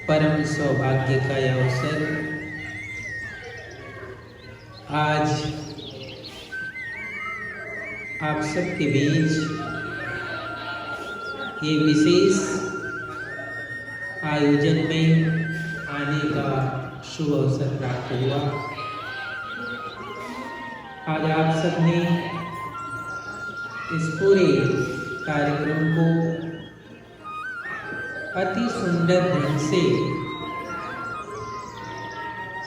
परम सौभाग्य का यह अवसर आज आप सबके बीच ये विशेष आयोजन में आने का शुभ अवसर प्राप्त हुआ। आज आप सबने इस पूरे कार्यक्रम को अति सुंदर ढंग से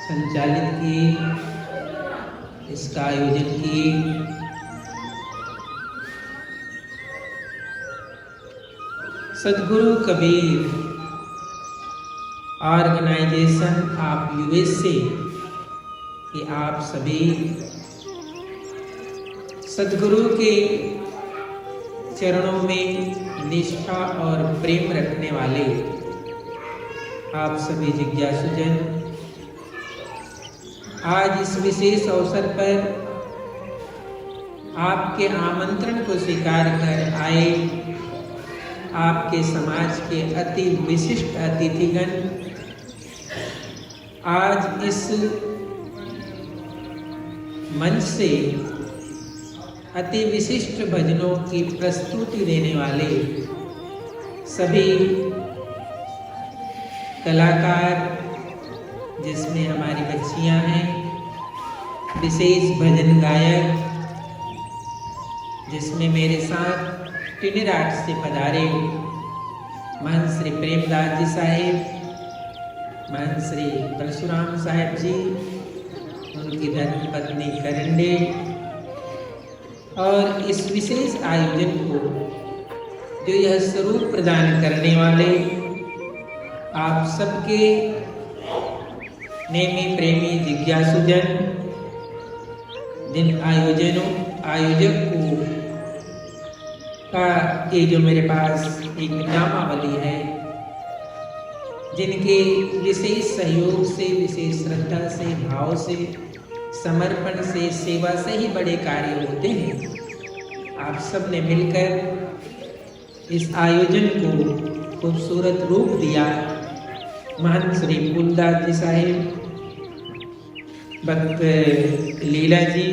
संचालित किए, इसका आयोजन किए। सद्गुरु कबीर ऑर्गेनाइजेशन ऑफ USA कि आप सभी सद्गुरु के चरणों में निष्ठा और प्रेम रखने वाले आप सभी जिज्ञासुजन आज इस विशेष अवसर पर आपके आमंत्रण को स्वीकार कर आए। आपके समाज के अति विशिष्ट अतिथिगण आज इस मंच से अति विशिष्ट भजनों की प्रस्तुति देने वाले सभी कलाकार, जिसमें हमारी बच्चियां हैं, विशेष भजन गायक, जिसमें मेरे साथ टिनेराट से पधारे महंत श्री प्रेमदास जी साहेब, महंत श्री परशुराम साहेब जी, उनकी धर्म पत्नी करंडे, और इस विशेष आयोजन को जो यह स्वरूप प्रदान करने वाले आप सबके नेमी प्रेमी जिज्ञासुजन, जिन आयोजक को का ये जो मेरे पास एक नामावली है, जिनके विशेष सहयोग से, विशेष श्रद्धा से, भाव से, समर्पण से, सेवा से ही बड़े कार्य होते हैं। आप सब ने मिलकर इस आयोजन को खूबसूरत रूप दिया। महंत श्री फूलदास जी साहेब, भक्त लीला जी,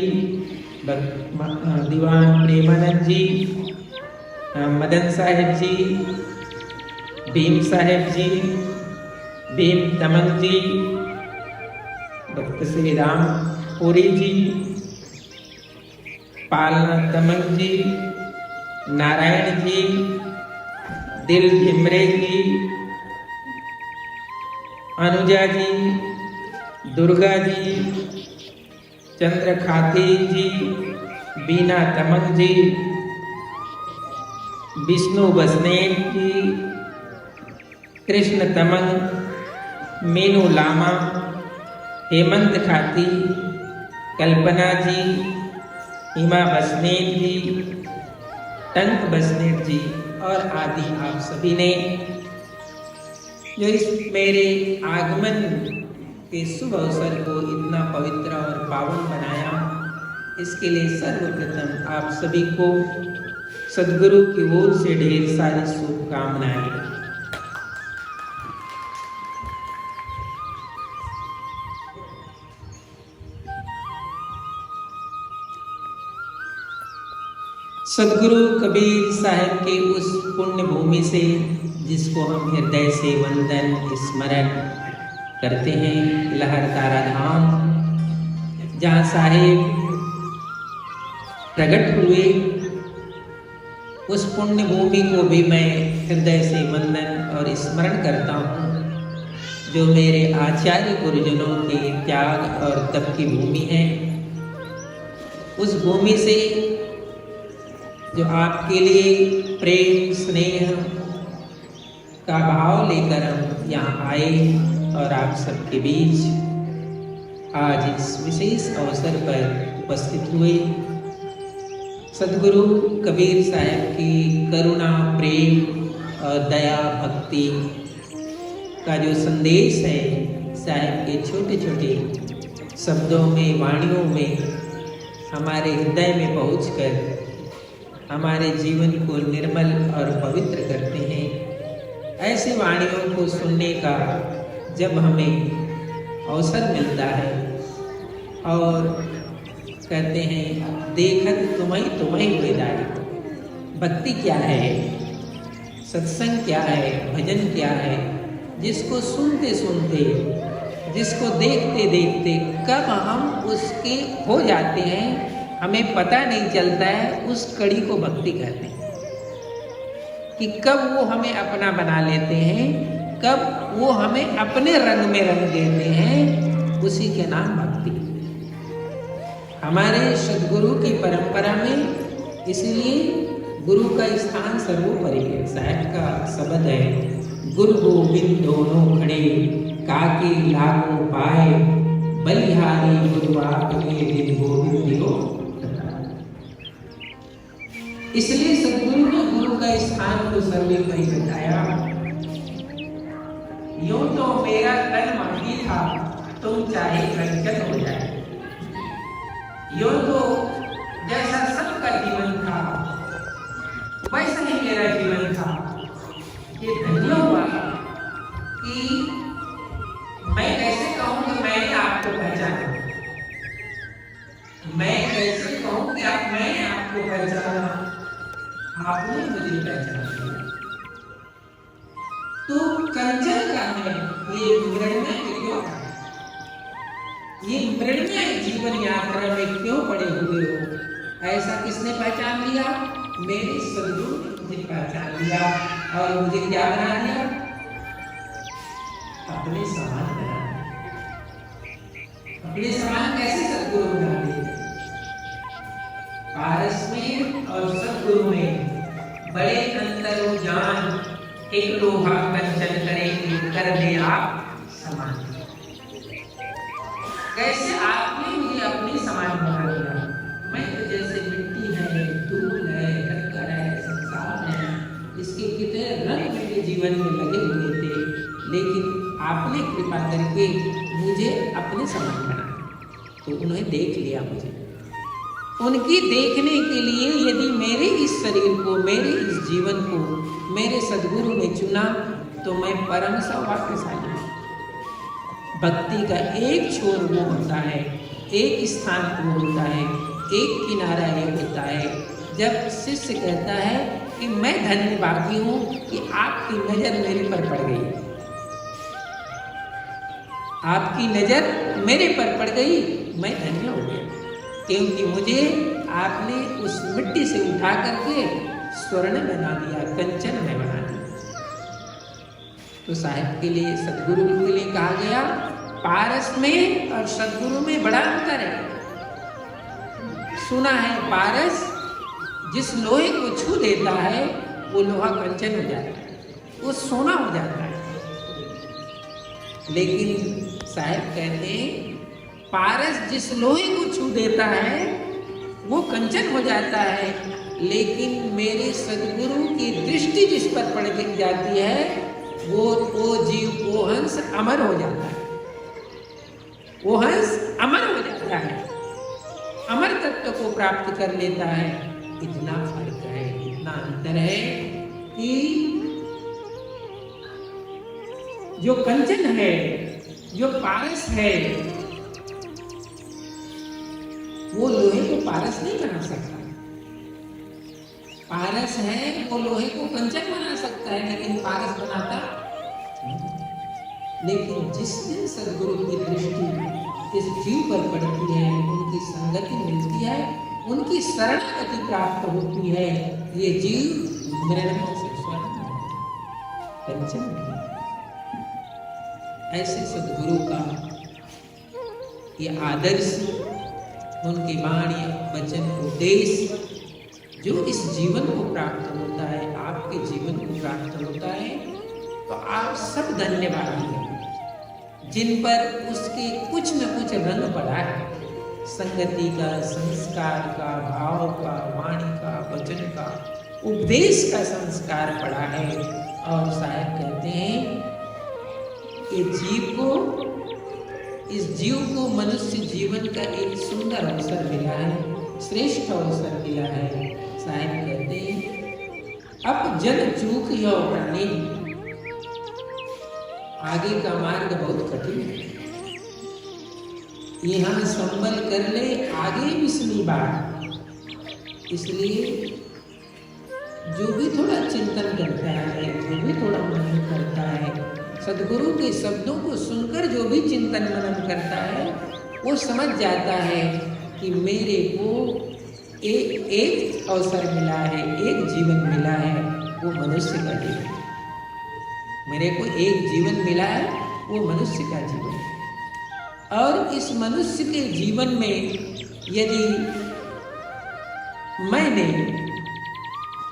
दीवान प्रेमानंद जी, मदन साहेब जी, भीम साहेब जी, भीम तमंग जी, भक्त श्री राम पुरी जी, पालना तमंग जी, नारायण जी, दिल भिमरे जी, अनुजा जी, दुर्गा जी, चंद्र खाती जी, बीना तमंग जी, विष्णु बसनेट जी, कृष्ण तमंग, मीनू लामा, हेमंत खाती, कल्पना जी, हिमा बसनेट जी, टंक बसनेट जी और आदि आप सभी ने जो इस मेरे आगमन के शुभ अवसर को इतना पवित्र और पावन बनाया, इसके लिए सर्वप्रथम आप सभी को सद्गुरु की ओर से ढेर सारी शुभकामनाएं। सद्गुरु कबीर साहब के उस पुण्य भूमि से जिसको हम हृदय से वंदन स्मरण करते हैं, लहरतारा धाम, जहाँ साहेब प्रकट हुए, उस पुण्य भूमि को भी मैं हृदय से वंदन और स्मरण करता हूँ, जो मेरे आचार्य गुरुजनों के त्याग और तप की भूमि है। उस भूमि से जो आपके लिए प्रेम स्नेह का भाव लेकर हम यहाँ आए और आप सबके बीच आज इस विशेष अवसर पर उपस्थित हुए। सद्गुरु कबीर साहब की करुणा, प्रेम और दया भक्ति का जो संदेश है, साहब के छोटे छोटे शब्दों में, वाणियों में हमारे हृदय में पहुंचकर हमारे जीवन को निर्मल और पवित्र करते हैं। ऐसी वाणियों को सुनने का जब हमें अवसर मिलता है और कहते हैं देखत तुम्हें वेदाई, भक्ति क्या है, सत्संग क्या है, भजन क्या है, जिसको सुनते सुनते, जिसको देखते देखते कब हम उसके हो जाते हैं हमें पता नहीं चलता है, उस कड़ी को भक्ति कहते हैं। कि कब वो हमें अपना बना लेते हैं, कब वो हमें अपने रंग में रंग देते हैं, उसी के नाम भक्ति। हमारे सद्गुरु की परंपरा में इसलिए गुरु का स्थान सर्वोपरि है। साहब का शब्द है, गुरु गोविंद दोनों खड़े, काके लागू पाए, बलिहारी गुरु आपके दिन गोविंद हो। इसलिए सद्गुरु ने गुरु का स्थान को सर्वोपरि बताया। यूं तो मेरा तन माटी था, तुम चाहे कंचन हो जाए। यूं तो जैसा सबका जीवन था वैसा ही मेरा जीवन था। ये धन्य हुआ कि मैं कैसे कहूं कि मैंने आपको पहचाना, मैं कैसे कहूं कि मैंने आपको पहचाना, आपने मुझे पहचान लिया। तो कंचन का है ये मृण्मय क्यों, ये मृण्मय जीवन यात्रा में क्यों पड़े हुए हो? ऐसा किसने पहचान लिया? मेरे सद्गुरु ने मुझे पहचान लिया और मुझे क्या बना दिया? अपने समान बना दिया। अपने समान कैसे सद्गुरु बना दिए? पारस में और सद्गुरु में बड़े अंतर हो जान, एक लोहा कंचन करे कर दे आप समान। कैसे आपने मुझे अपने समान बना दिया? मैं तो जैसे मिट्टी है, धूल है, धक्कर है, संसार है, इसके कितने रंग मेरे जीवन में लगे हुए थे, लेकिन आपने कृपा करके मुझे अपने समान बनाया। तो उन्होंने देख लिया मुझे। उनकी देखने के लिए यदि मेरे इस शरीर को, मेरे इस जीवन को मेरे सद्गुरु ने चुना तो मैं परम सौभाग्यशाली हूँ। भक्ति का एक छोर वो होता है, एक स्थान वो होता है, एक किनारा ये होता है जब शिष्य कहता है कि मैं धन्यभागी हूँ कि आपकी नजर मेरे पर पड़ गई, आपकी नजर मेरे पर पड़ गई, मैं धन्य हो गया, क्योंकि मुझे आपने उस मिट्टी से उठा करके स्वर्ण बना दिया, कंचन में बना दिया। तो साहिब के लिए, सद्गुरु के लिए कहा गया पारस में और सद्गुरु में बड़ा अंतर है। सुना है पारस जिस लोहे को छू देता है वो लोहा कंचन हो जाता है, वो सोना हो जाता है। लेकिन साहिब कहते हैं पारस जिस लोहे को छू देता है वो कंचन हो जाता है, लेकिन मेरे सद्गुरु की दृष्टि जिस पर पड़ जाती है वो जीव, वो हंस अमर हो जाता है, वो हंस अमर हो जाता है, अमर तत्व को प्राप्त कर लेता है। इतना फर्क है, इतना अंतर है कि जो कंचन है, जो पारस है, वो लोहे को पारस नहीं बना सकता। पारस है वो लोहे को कंचन बना सकता है, लेकिन पारस बनाता नहीं। लेकिन जिस दिन सद्गुरु की दृष्टि इस जीव पर पड़ती है, उनकी संगति मिलती है, उनकी शरणागति प्राप्त होती है, ये जीव मृण्मय से स्वर्ण कंचन। ऐसे सद्गुरु का ये आदर्श, उनकी वाणी, वचन, उपदेश जो इस जीवन को प्राप्त होता है, आपके जीवन को प्राप्त होता है, तो आप सब धन्यवादी हैं जिन पर उसके कुछ न कुछ रंग पड़ा है, संगति का, संस्कार का, भाव का, वाणी का, वचन का, उपदेश का संस्कार पड़ा है। और साहब कहते हैं कि इस जीव को मनुष्य जीवन का एक सुंदर अवसर मिला है, श्रेष्ठ अवसर मिला है। साहब कहते हैं अब जन चूक यो प्राणी, आगे का मार्ग बहुत कठिन है। ये हम संभल कर ले आगे पिछली बार। इसलिए जो भी थोड़ा चिंतन करता है, जो भी थोड़ा मनन करता है, सदगुरु के शब्दों को सुनकर जो भी चिंतन मनन करता है, वो समझ जाता है कि मेरे को एक अवसर मिला है, एक जीवन मिला है, वो मनुष्य का जीवन। मेरे को एक जीवन मिला है, वो मनुष्य का जीवन है। और इस मनुष्य के जीवन में यदि मैंने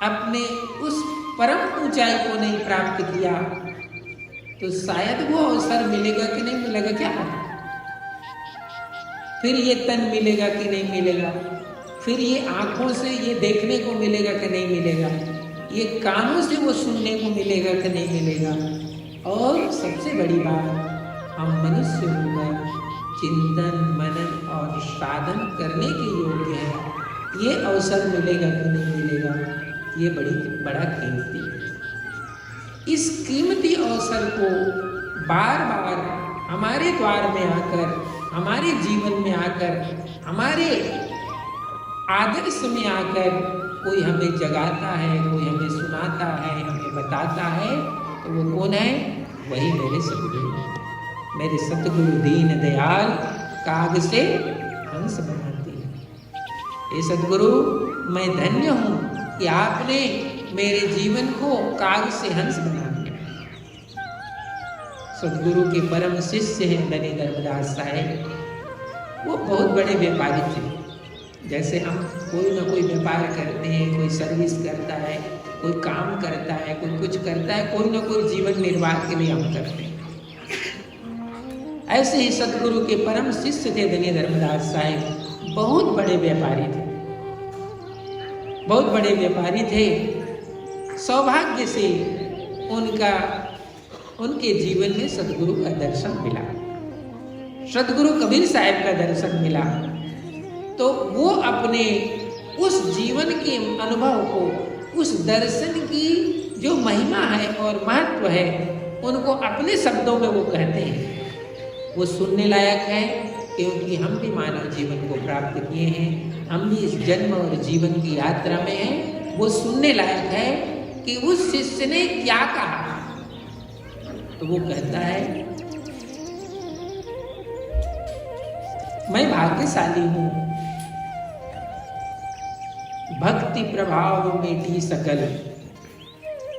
अपने उस परम ऊंचाई को नहीं प्राप्त किया तो शायद वो अवसर मिलेगा कि नहीं मिलेगा, क्या फिर ये तन मिलेगा कि नहीं मिलेगा, फिर ये आंखों से ये देखने को मिलेगा कि नहीं मिलेगा, ये कानों से वो सुनने को मिलेगा कि नहीं मिलेगा। और सबसे बड़ी बात, हम मनुष्य होकर चिंतन मनन और साधन करने के योग्य है, ये अवसर मिलेगा कि नहीं मिलेगा, ये बड़ा कीमती है। इस कीमती अवसर को बार बार हमारे द्वार में आकर, हमारे जीवन में आकर, हमारे आदर्श में आकर कोई हमें जगाता है, कोई हमें सुनाता है, हमें बताता है, तो वो कौन है? वही मेरे सतगुरु। मेरे सतगुरु दीन दयाल काग से हंस बनाते हैं। ये सतगुरु, मैं धन्य हूँ कि आपने मेरे जीवन को काग से हंस बना दिया। सतगुरु के परम शिष्य हैं धनी धर्मदास साहेब। वो बहुत बड़े व्यापारी थे। जैसे हम कोई ना कोई व्यापार करते हैं, कोई सर्विस करता है, कोई काम करता है, कोई कुछ करता है, कोई ना कोई जीवन निर्वाह के लिए हम करते हैं। ऐसे ही सतगुरु के परम शिष्य थे धनी धर्मदास साहेब। बहुत बड़े व्यापारी थे, बहुत बड़े व्यापारी थे। सौभाग्य से उनके जीवन में सतगुरु का दर्शन मिला, सतगुरु कबीर साहब का दर्शन मिला। तो वो अपने उस जीवन के अनुभव को, उस दर्शन की जो महिमा है और महत्व है, उनको अपने शब्दों में वो कहते हैं। वो सुनने लायक है, क्योंकि हम भी मानव जीवन को प्राप्त किए हैं, हम भी इस जन्म और जीवन की यात्रा में हैं। वो सुनने लायक है कि उस शिष्य ने क्या कहा। तो वो कहता है, मैं भाग्यशाली हूं, भक्ति प्रभाव मिटी सकल।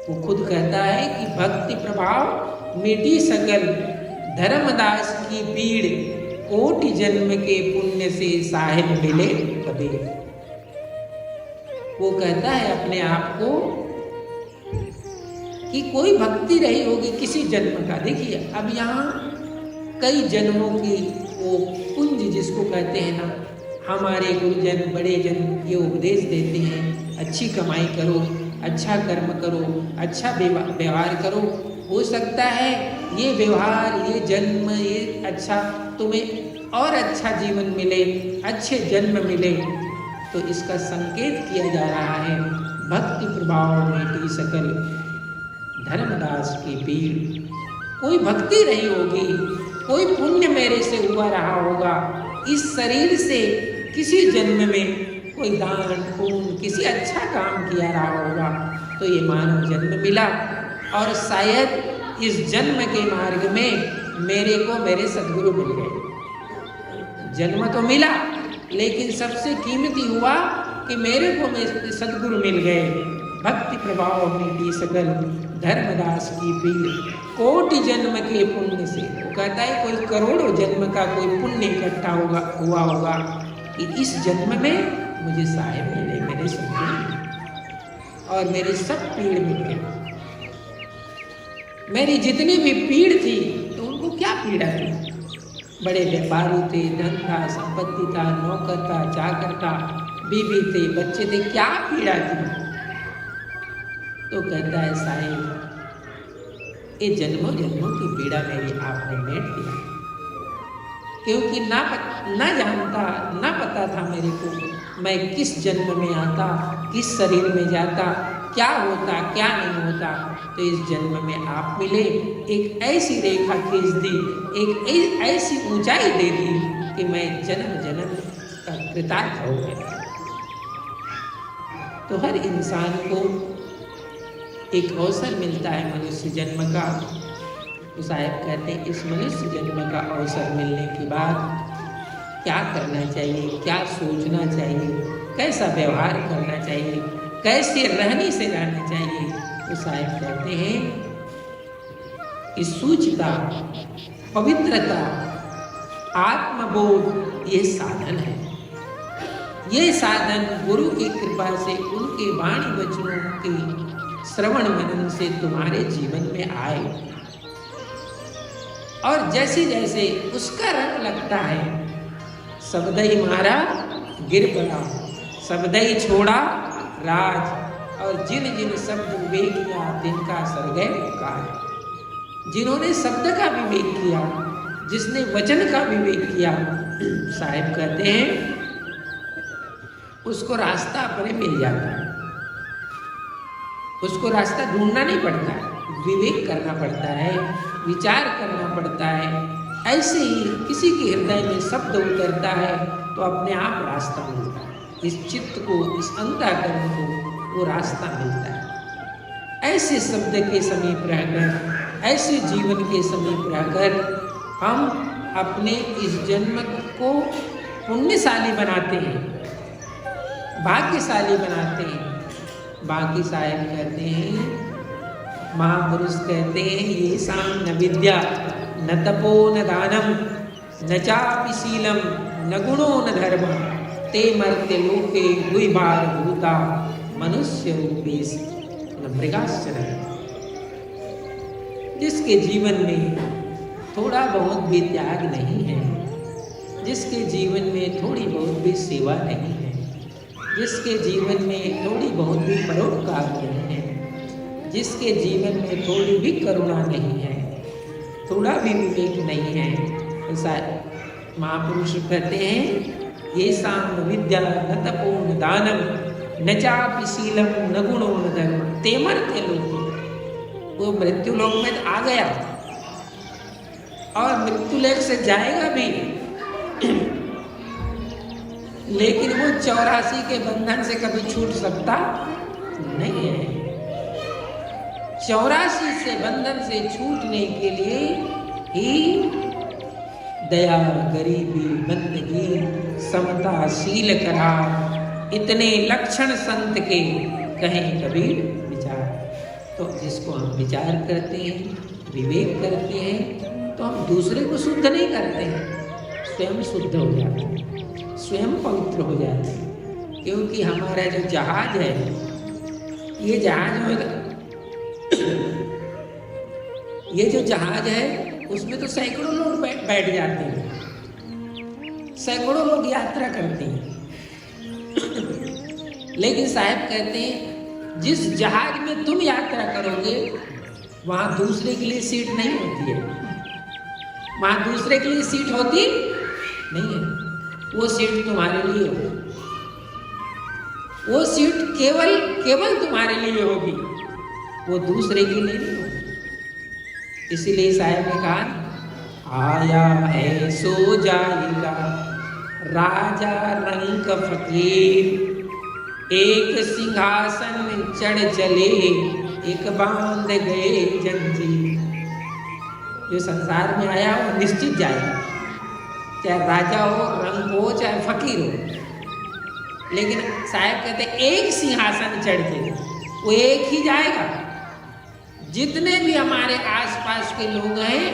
वो खुद कहता है कि भक्ति प्रभाव मिटी सकल, धर्मदास की पीड़ कोटि जन्म के पुण्य से साहिब मिले कबीर। वो कहता है अपने आप को कि कोई भक्ति रही होगी किसी जन्म का। देखिए, अब यहाँ कई जन्मों की वो पुंज जिसको कहते हैं ना, हमारे गुरुजन बड़े जन ये उपदेश देते हैं, अच्छी कमाई करो, अच्छा कर्म करो, अच्छा व्यवहार करो। हो सकता है ये व्यवहार, ये जन्म, ये अच्छा तुम्हें और अच्छा जीवन मिले, अच्छे जन्म मिले। तो इसका संकेत किया जा रहा है, भक्ति प्रभाव मिटी सकल, धर्मदास की पीड़। कोई भक्ति रही होगी, कोई पुण्य मेरे से हुआ रहा होगा, इस शरीर से किसी जन्म में कोई दान पुण्य, किसी अच्छा काम किया रहा होगा, तो ये मानव जन्म मिला। और शायद इस जन्म के मार्ग में मेरे को मेरे सद्गुरु मिल गए। जन्म तो मिला, लेकिन सबसे कीमती हुआ कि मेरे को मेरे सद्गुरु मिल गए। भक्ति प्रभाव मिटी सकल, धर्मदास की पीड़ कोटि जन्म के पुण्य से। वो कहता है कोई करोड़ों जन्म का कोई पुण्य इकट्ठा हुआ होगा कि इस जन्म में मुझे साहिब मिले, मेरे सद्गुरु, और मेरे सब पीड़ मिल गए। मेरी जितनी भी पीड़ थी, तो उनको क्या पीड़ा थी? बड़े व्यापारी थे, धन था, संपत्ति था, नौकर था, चाकर था, बीवी थे, बच्चे थे, क्या पीड़ा थी? तो कहता है साहिब, ये जन्मों जन्मों की पीड़ा मेरी आपने मेट दिया, क्योंकि ना जानता, ना पता था मेरे को मैं किस जन्म में आता, किस शरीर में जाता, क्या होता क्या नहीं होता, तो इस जन्म में आप मिले, एक ऐसी रेखा खींच दी, एक ऐसी ऊंचाई दे दी कि मैं जन्म जन्म का कृतार्थ हो गया। तो हर इंसान को एक अवसर मिलता है मनुष्य जन्म का। तो साहब कहते हैं इस मनुष्य जन्म का अवसर मिलने के बाद क्या करना चाहिए, क्या सोचना चाहिए, कैसा व्यवहार करना चाहिए, कैसे रहने से रहना चाहिए। तो साहब कहते हैं कि सूचिता, पवित्रता, आत्मबोध ये साधन है। ये साधन गुरु की कृपा से, उनके वाणी वचनों के श्रवण मनन से तुम्हारे जीवन में आए, और जैसे जैसे उसका रंग लगता है, सबदई मारा गिर पड़ा, सबदई छोड़ा राज, और जिन जिन शब्द विवेक किया तिनका सरगय काज। जिन्होंने शब्द का विवेक किया, जिसने वचन का विवेक किया, साहिब कहते हैं उसको रास्ता अपने मिल जाता है। उसको रास्ता ढूंढना नहीं पड़ता है, विवेक करना पड़ता है, विचार करना पड़ता है। ऐसे ही किसी के हृदय में शब्द उतरता है तो अपने आप रास्ता मिलता है। इस चित्त को, इस अंतःकरण को वो रास्ता मिलता है। ऐसे शब्द के समीप रहकर, ऐसे जीवन के समीप रहकर हम अपने इस जन्म को पुण्यशाली बनाते हैं, भाग्यशाली बनाते हैं। बाकी साहब कहते हैं, महापुरुष कहते हैं, ये शाम न विद्या न तपो न दानम न चापि शीलम न गुणो न धर्म ते मर्त्य लोके द्विबार भूता मनुष्य रूपेश न मृगाश्चर्य। जिसके जीवन में थोड़ा बहुत भी त्याग नहीं है, जिसके जीवन में थोड़ी बहुत भी सेवा नहीं है, जिसके जीवन में थोड़ी बहुत भी परोपकार नहीं है, जिसके जीवन में थोड़ी भी करुणा नहीं है, थोड़ा भी विवेक नहीं है, ऐसा महापुरुष कहते हैं, ये शाम विद्या न तपो न दानम न चापि शीलम न गुणो न धर्म ते मर्त्य लोके। वो मृत्यु लोक में आ गया और मृत्यु लोक से जाएगा भी, लेकिन वो 84 के बंधन से कभी छूट सकता नहीं है। 84 से बंधन से छूटने के लिए ही दया, गरीबी, बंदगी, समता, शील करार, इतने लक्षण संत के कहें कबीर विचार। तो जिसको हम विचार करते हैं, विवेक करते हैं, तो हम दूसरे को शुद्ध नहीं करते हैं, स्वयं शुद्ध हो जाते हैं, स्वयं पवित्र हो जाते हैं। क्योंकि हमारा जो जहाज है, ये जहाज में ये जो जहाज है उसमें तो सैकड़ों लोग बैठ जाते हैं, सैकड़ों लोग यात्रा करते हैं। लेकिन साहब कहते हैं, जिस जहाज में तुम यात्रा करोगे वहां दूसरे के लिए सीट नहीं होती है, वहां दूसरे के लिए सीट होती नहीं है। वो सीट तुम्हारे लिए होगी, वो सीट केवल तुम्हारे लिए होगी, वो दूसरे के लिए नहीं होगी। इसीलिए साहब ने कहा, आया है सो जाएगा राजा रंग फकीर, एक सिंहासन चढ़ चले एक बांध गए जंजीर। जो संसार में आया वो निश्चित जाएगा, चाहे राजा हो, रंग हो, चाहे फकीर हो। लेकिन साहब कहते एक सिंहासन चढ़ के वो एक ही जाएगा। जितने भी हमारे आसपास के लोग हैं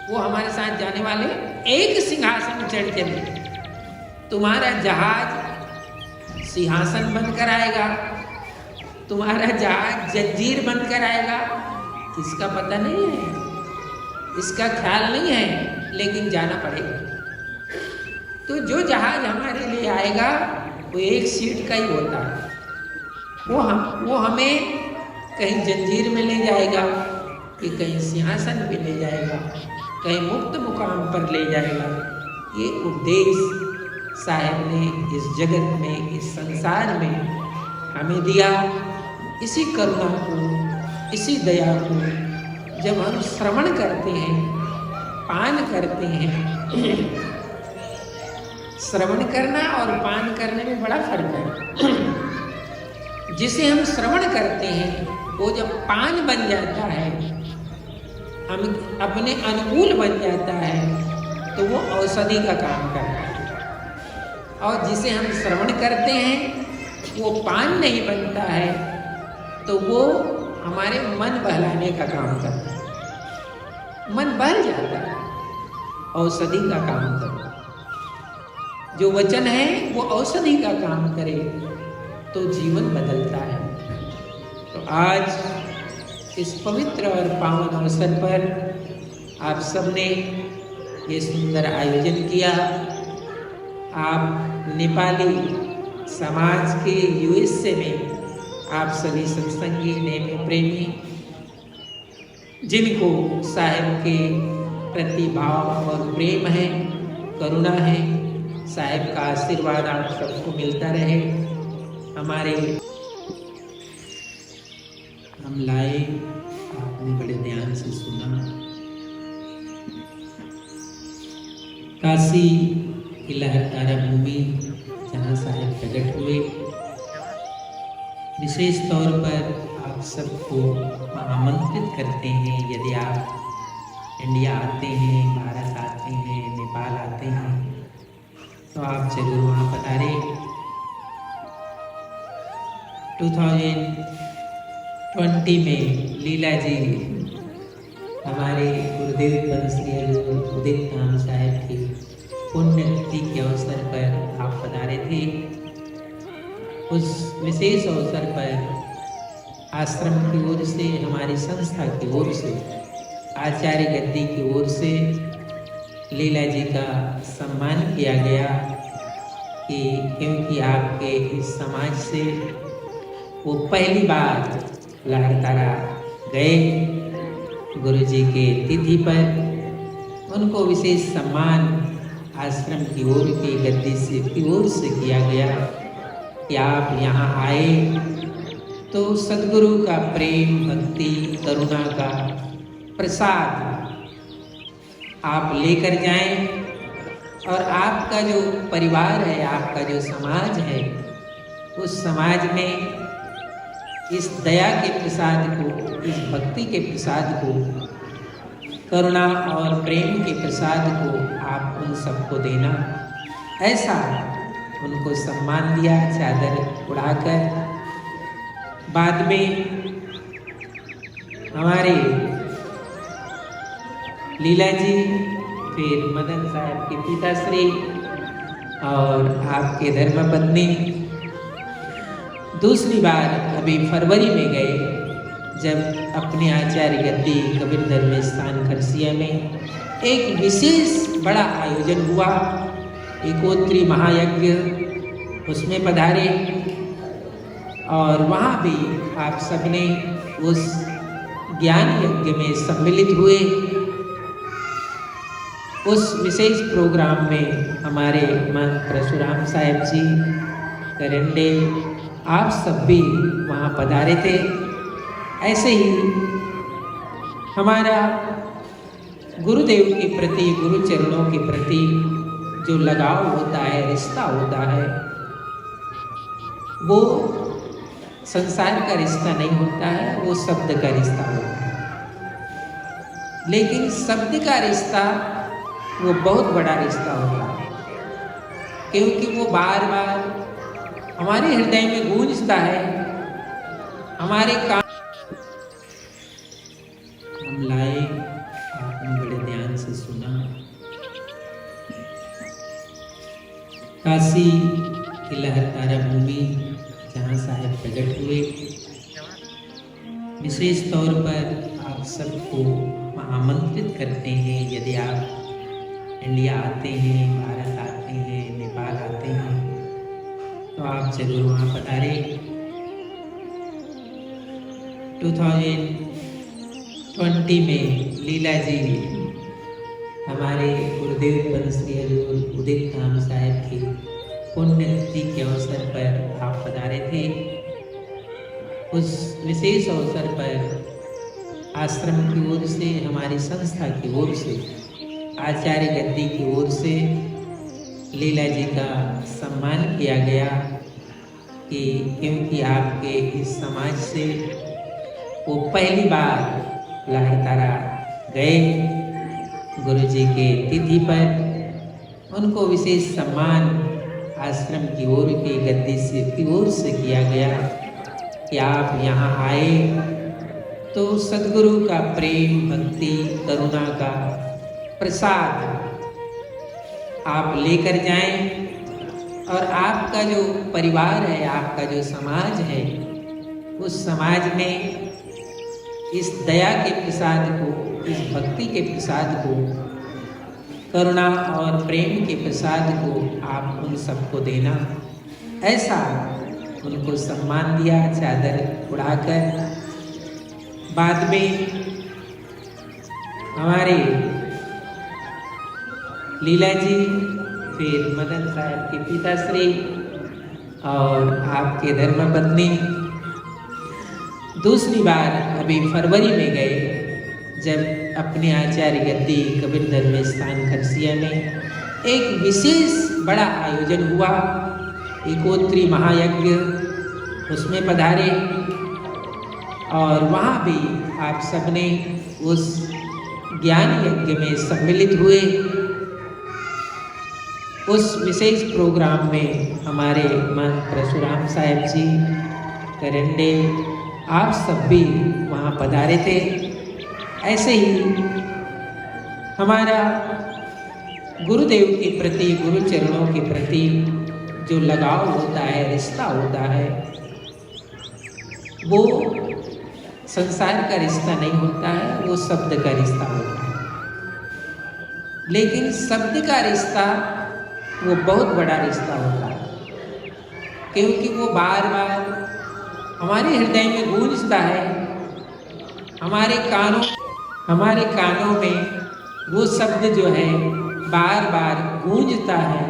वो हमारे साथ जाने वाले एक सिंहासन चढ़ चले। तुम्हारा जहाज सिंहासन बनकर आएगा, तुम्हारा जहाज जंजीर बनकर आएगा, इसका पता नहीं है, इसका ख्याल नहीं है, लेकिन जाना पड़ेगा। तो जो जहाज हमारे लिए आएगा वो एक सीट का ही होता है। वो हमें कहीं जंजीर में ले जाएगा, कि कहीं सिंहासन पे ले जाएगा, कहीं मुक्त मुकाम पर ले जाएगा। ये उद्देश्य साहब ने इस जगत में, इस संसार में हमें दिया। इसी करुणा को, इसी दया को जब हम श्रवण करते हैं, पान करते हैं। श्रवण करना और पान करने में बड़ा फर्क है। जिसे हम श्रवण करते हैं वो जब पान बन जाता है, हम अपने अनुकूल बन जाता है, तो वो औषधि का काम करता है। और जिसे हम श्रवण करते हैं वो पान नहीं बनता है, तो वो हमारे मन बहलाने का काम करता है। मन बहल जाता है, औषधि का काम करता है। जो वचन है वो औषधि का काम करे तो जीवन बदलता है। तो आज इस पवित्र और पावन अवसर पर आप सबने ये सुंदर आयोजन किया। आप नेपाली समाज के यूएसए में आप सभी सत्संगी नेम प्रेमी, जिनको साहिब के प्रति भाव और प्रेम है, करुणा है, साहिब का आशीर्वाद आप सबको मिलता रहे। हमारे हम लाए, आपने बड़े ध्यान से सुना। काशी की लहरदारा भूमि जहाँ साहिब प्रकट हुए, विशेष तौर पर आप सबको आमंत्रित करते हैं। यदि आप इंडिया आते हैं, भारत आते हैं, नेपाल आते हैं, तो आप जरूर वहाँ पधारे। 2020 में लीला जी हमारे गुरुदेव श्री उदित धाम साहिब की पुण्यतिथि के अवसर पर आप पधारे थे। उस विशेष अवसर पर आश्रम की ओर से, हमारी संस्था की ओर से, आचार्य गद्दी की ओर से लीला जी का सम्मान किया गया कि क्योंकि आपके इस समाज से वो पहली बार लहरतारा गए गुरु जी के तिथि पर, उनको विशेष सम्मान आश्रम की ओर की गद्दी से की ओर से किया गया कि आप यहाँ आए तो सद्गुरु का प्रेम, भक्ति, करुणा का प्रसाद आप लेकर जाएं और आपका जो परिवार है, आपका जो समाज है, उस समाज में इस दया के प्रसाद को, इस भक्ति के प्रसाद को, करुणा और प्रेम के प्रसाद को आप उन सबको देना। ऐसा उनको सम्मान दिया चादर उड़ाकर। बाद में हमारे लीला जी, फिर मदन साहब के पिताश्री और आपके धर्मपत्नी दूसरी बार अभी फरवरी में गए, जब अपने आचार्य गद्दी कबीर धर्म स्थान खरसिया में एक विशेष बड़ा आयोजन हुआ, एकोत्री महायज्ञ, उसमें पधारे और वहाँ भी आप सबने उस ज्ञान यज्ञ में सम्मिलित हुए। उस विशेष प्रोग्राम में हमारे महंत परशुराम साहिब जी करंडे, आप सब भी वहाँ पधारे थे। ऐसे ही हमारा गुरुदेव के प्रति, गुरु चरणों के प्रति जो लगाव होता है, रिश्ता होता है, वो संसार का रिश्ता नहीं होता है, वो शब्द का रिश्ता होता है। लेकिन शब्द का रिश्ता वो बहुत बड़ा रिश्ता होता है, क्योंकि वो बार बार हमारे हृदय में गूंजता है। हमारे काम हम लाए, आपने बड़े ध्यान से सुना। काशी की लहरदारा भूमि जहाँ साहिब प्रकट हुए, विशेष तौर पर आप सबको आमंत्रित करते हैं। यदि आप इंडिया आते हैं, भारत आते हैं, नेपाल आते हैं, तो आप जरूर वहाँ पधारे। 2020 में लीला जी हमारे गुरुदेव श्री उदित धाम साहिब की पुण्यतिथि के अवसर पर आप पधारे थे। उस विशेष अवसर पर आश्रम की ओर से, हमारी संस्था की ओर से, आचार्य गद्दी की ओर से लीला जी का सम्मान किया गया कि क्योंकि आपके इस समाज से वो पहली बार लाड़तारा गए गुरु जी के तिथि पर, उनको विशेष सम्मान आश्रम की ओर की गद्दी से की ओर से किया गया कि आप यहाँ आए तो सद्गुरु का प्रेम, भक्ति, करुणा का प्रसाद आप लेकर जाएं और आपका जो परिवार है, आपका जो समाज है, उस समाज में इस दया के प्रसाद को, इस भक्ति के प्रसाद को, करुणा और प्रेम के प्रसाद को आप उन सबको देना। ऐसा उनको सम्मान दिया चादर उड़ाकर। बाद में हमारे लीला जी, फिर मदन साहब के पिताश्री और आपके धर्मपत्नी दूसरी बार अभी फरवरी में गए, जब अपने आचार्य गद्दी कबीर धर्म स्थान खरसिया में एक विशेष बड़ा आयोजन हुआ, एकोत्री महायज्ञ, उसमें पधारे और वहाँ भी आप सबने उस ज्ञान यज्ञ में सम्मिलित हुए। उस विशेष प्रोग्राम में हमारे महंत परशुराम साहब जी करंडे, आप सब भी वहाँ पधारे थे। ऐसे ही हमारा गुरुदेव के प्रति, गुरु चरणों के प्रति जो लगाव होता है, रिश्ता होता है, वो संसार का रिश्ता नहीं होता है, वो शब्द का रिश्ता होता है। लेकिन शब्द का रिश्ता वो बहुत बड़ा रिश्ता होता है, क्योंकि वो बार बार हमारे हृदय में गूंजता है, हमारे कानों में वो शब्द जो है बार बार गूंजता है,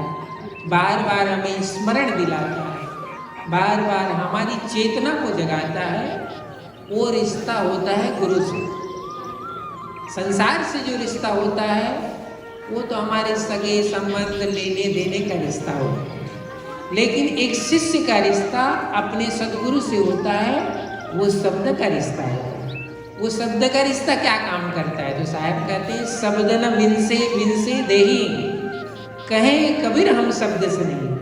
बार बार हमें स्मरण दिलाता है, बार बार हमारी चेतना को जगाता है। वो रिश्ता होता है गुरु से। संसार से जो रिश्ता होता है वो तो हमारे सगे संबंध, लेने देने का रिश्ता होता है, लेकिन एक शिष्य का रिश्ता अपने सद्गुरु से होता है, वो शब्द का रिश्ता होता है। वो शब्द का रिश्ता क्या काम करता है? तो साहब कहते हैं, शब्द न विनसे देही, कहें कबीर हम शब्द से नहीं।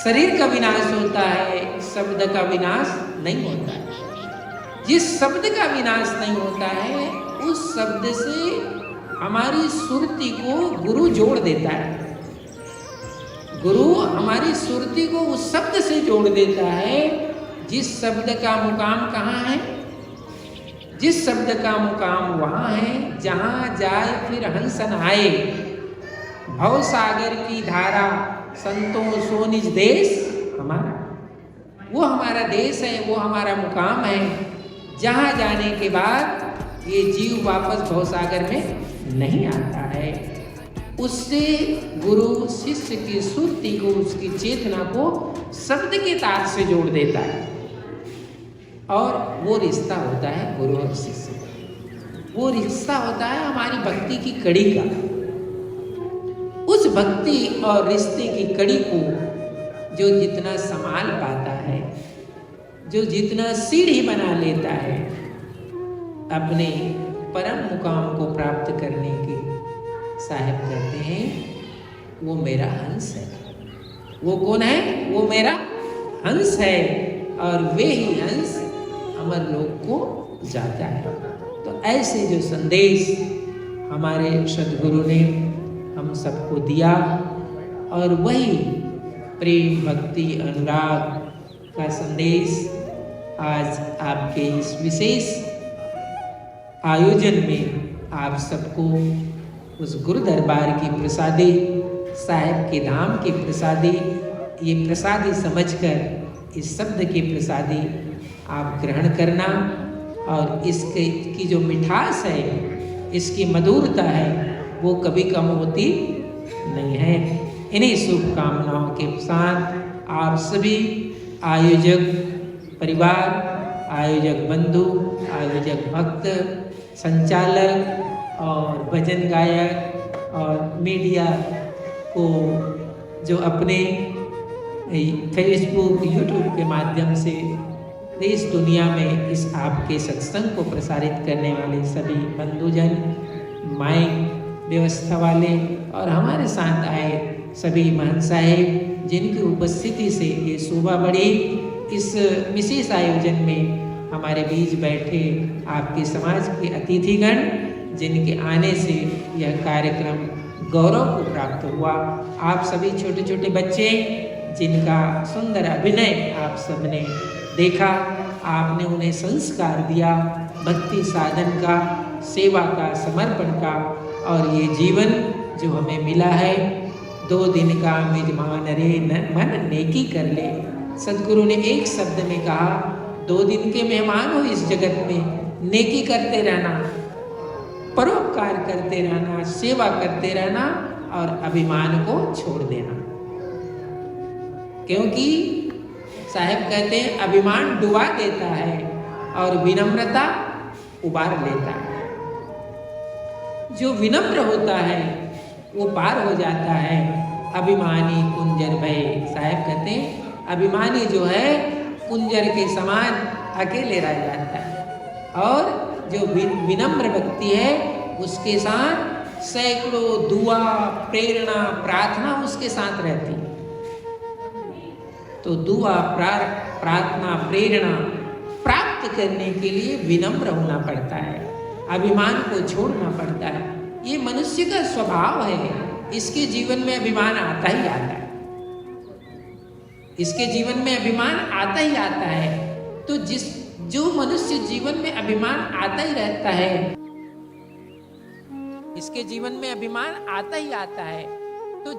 शरीर का विनाश होता है, शब्द का विनाश नहीं होता है। जिस शब्द का विनाश नहीं होता है, उस शब्द से हमारी सुरती को गुरु जोड़ देता है। गुरु हमारी सुरती को उस शब्द से जोड़ देता है जिस शब्द का मुकाम कहाँ है? जिस शब्द का मुकाम वहाँ है जहाँ जाए फिर हंसन आए, भव सागर की धारा संतों सो निज देश हमारा। वो हमारा देश है, वो हमारा मुकाम है, जहाँ जाने के बाद ये जीव वापस भवसागर में नहीं आता है। उससे गुरु शिष्य की सुरती को, उसकी चेतना को शब्द के तार से जोड़ देता है, और वो रिश्ता होता है गुरु और शिष्य का। वो रिश्ता होता है हमारी भक्ति की कड़ी का। उस भक्ति और रिश्ते की कड़ी को जो जितना संभाल पाता है, जो जितना सीढ़ी बना लेता है अपने परम मुकाम को प्राप्त करने की, साहब कहते हैं वो मेरा हंस है। वो कौन है? वो मेरा हंस है, और वे ही हंस अमर लोक को जाता है। तो ऐसे जो संदेश हमारे सद्गुरु ने हम सबको दिया, और वही प्रेम, भक्ति, अनुराग का संदेश आज आपके इस विशेष आयोजन में आप सबको उस गुरु दरबार की प्रसादी, साहिब के धाम की प्रसादी, ये प्रसादी समझकर इस शब्द की प्रसादी आप ग्रहण करना, और इसके की जो मिठास है, इसकी मधुरता है, वो कभी कम होती नहीं है। इन्हीं शुभकामनाओं के साथ आप सभी आयोजक परिवार, आयोजक बंधु, आयोजक भक्त, संचालक और भजन गायक और मीडिया को जो अपने फेसबुक, यूट्यूब के माध्यम से देश दुनिया में इस आपके सत्संग को प्रसारित करने वाले सभी बंधुजन, माइक व्यवस्था वाले और हमारे साथ आए सभी महंत साहेब, जिनकी उपस्थिति से ये शोभा बढ़ी। इस विशेष आयोजन में हमारे बीच बैठे आपके समाज के अतिथिगण, जिनके आने से यह कार्यक्रम गौरव को प्राप्त हुआ। आप सभी छोटे छोटे बच्चे, जिनका सुंदर अभिनय आप सबने देखा, आपने उन्हें संस्कार दिया भक्ति साधन का, सेवा का, समर्पण का, और ये जीवन जो हमें मिला है 2 दिन का मेजमान रे मन नेकी कर ले। सदगुरु ने एक शब्द में कहा, 2 दिन के मेहमान हो इस जगत में, नेकी करते रहना, परोपकार करते रहना, सेवा करते रहना और अभिमान को छोड़ देना। क्योंकि साहब कहते हैं अभिमान डुबा देता है और विनम्रता उबार लेता है। जो विनम्र होता है वो पार हो जाता है। अभिमानी कुंजर भय, साहब कहते हैं अभिमानी जो है कुंजर के समान अकेले रह जाता है, और जो विनम्र व्यक्ति है उसके साथ सैकड़ों दुआ, प्रेरणा, प्रार्थना उसके साथ रहती है। तो दुआ, प्रार्थना, प्रेरणा प्राप्त करने के लिए विनम्र होना पड़ता है, अभिमान को छोड़ना पड़ता है। ये मनुष्य का स्वभाव है, इसके जीवन में अभिमान आता ही आता है, इसके जीवन में अभिमान आता ही आता है। तो जो मनुष्य जीवन में अभिमान आता ही रहता है, इसके जीवन में अभिमान आता ही आता है, तो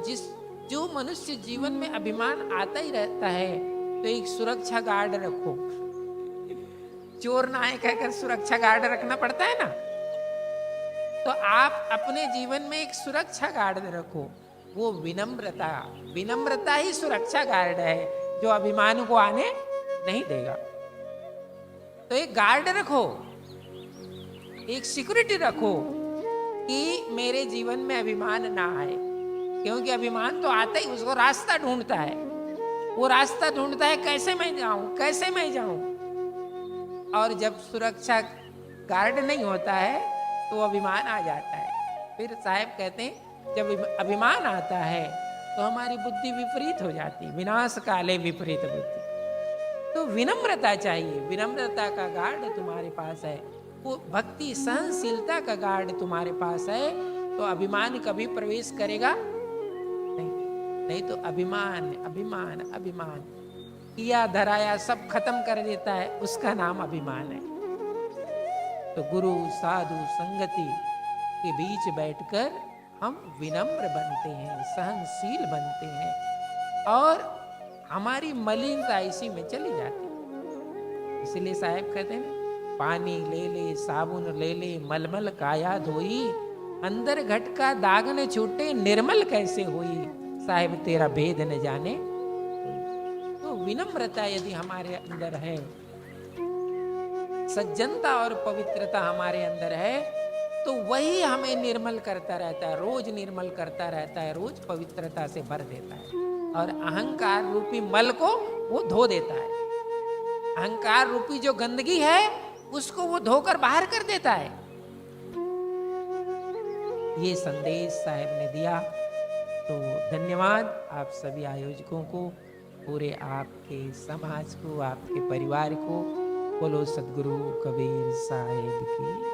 जो मनुष्य जीवन में अभिमान आता ही रहता है, तो एक सुरक्षा गार्ड रखो। चोर ना आए कहकर सुरक्षा गार्ड रखना पड़ता है ना, तो आप अपने जीवन में एक सुरक्षा गार्ड रखो। वो विनम्रता ही सुरक्षा गार्ड है, जो अभिमान को आने नहीं देगा। तो एक गार्ड रखो, एक सिक्योरिटी रखो कि मेरे जीवन में अभिमान ना आए, क्योंकि अभिमान तो आता ही, उसको रास्ता ढूंढता है, वो रास्ता ढूंढता है कैसे मैं जाऊं। और जब सुरक्षा गार्ड नहीं होता है तो अभिमान आ जाता है। फिर साहब कहते हैं जब अभिमान आता है तो हमारी बुद्धि विपरीत हो जाती है, विनाश काले विपरीत बुद्धि। तो विनम्रता चाहिए, विनम्रता का गार्ड तुम्हारे पास है, वो भक्ति सहनशीलता का गार्ड तुम्हारे पास है, तो अभिमान कभी प्रवेश करेगा नहीं। तो अभिमान किया धराया सब खत्म कर देता है, उसका नाम अभिमान है। तो गुरु साधु संगति के बीच बैठकर हम विनम्र बनते हैं, सहनशील बनते हैं, और हमारी मलिनता इसी में चली जाती है। इसलिए साहब कहते हैं पानी ले ले, साबुन ले ले, मलमल काया धोई, अंदर घट का दाग न छूटे, निर्मल कैसे हुई, साहिब तेरा भेद न जाने। तो विनम्रता यदि हमारे अंदर है, सज्जनता और पवित्रता हमारे अंदर है, तो वही हमें निर्मल करता रहता है, रोज निर्मल करता रहता है, रोज पवित्रता से भर देता है, और अहंकार रूपी मल को वो धो देता है। अहंकार रूपी जो गंदगी है उसको वो धोकर बाहर कर देता है। ये संदेश साहब ने दिया। तो धन्यवाद आप सभी आयोजकों को, पूरे आपके समाज को, आपके परिवार को। बोलो सद्गुरु कबीर साहिब की।